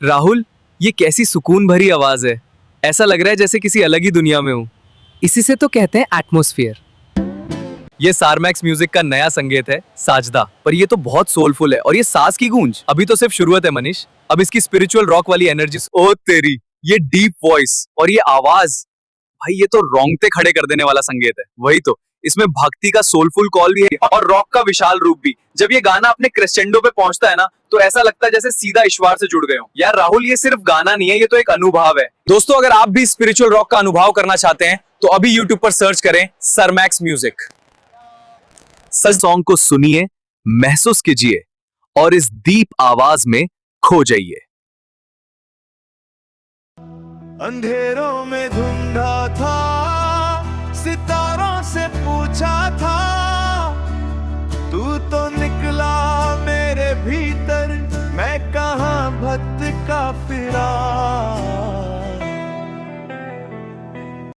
राहुल, ये कैसी सुकून भरी आवाज है। ऐसा लग रहा है जैसे किसी अलग ही दुनिया में हूँ। इसी से तो कहते हैं एटमॉस्फेयर। ये सारमैक्स म्यूजिक का नया संगीत है, साजदा। पर ये तो बहुत सोलफुल है, और ये सास की गूंज अभी तो सिर्फ शुरुआत है मनीष। अब इसकी स्पिरिचुअल रॉक वाली एनर्जी, ओ तेरी, ये डीप वॉइस और ये आवाज, भाई ये तो रोंगटे खड़े कर देने वाला संगीत है। वही तो, इसमें भक्ति का सोलफुल कॉल भी है और रॉक का विशाल रूप भी। जब ये गाना अपने क्रेस्टेंडो पे पहुंचता है ना, तो ऐसा लगता है जैसे सीधा ईश्वर से जुड़ गए हो। यार राहुल, ये सिर्फ गाना नहीं है, ये तो एक अनुभव है। दोस्तों, अगर आप भी स्पिरिचुअल रॉक का अनुभव करना चाहते हैं तो अभी यूट्यूब पर सर्च करें सरमैक्स म्यूजिक। सच सॉन्ग को सुनिए, महसूस कीजिए और इस दीप आवाज में खो जाइए। अंधेरों में ढूंढा था, सितारों से पूछा था, तू तो निकला मेरे भीतर, मैं कहां भटका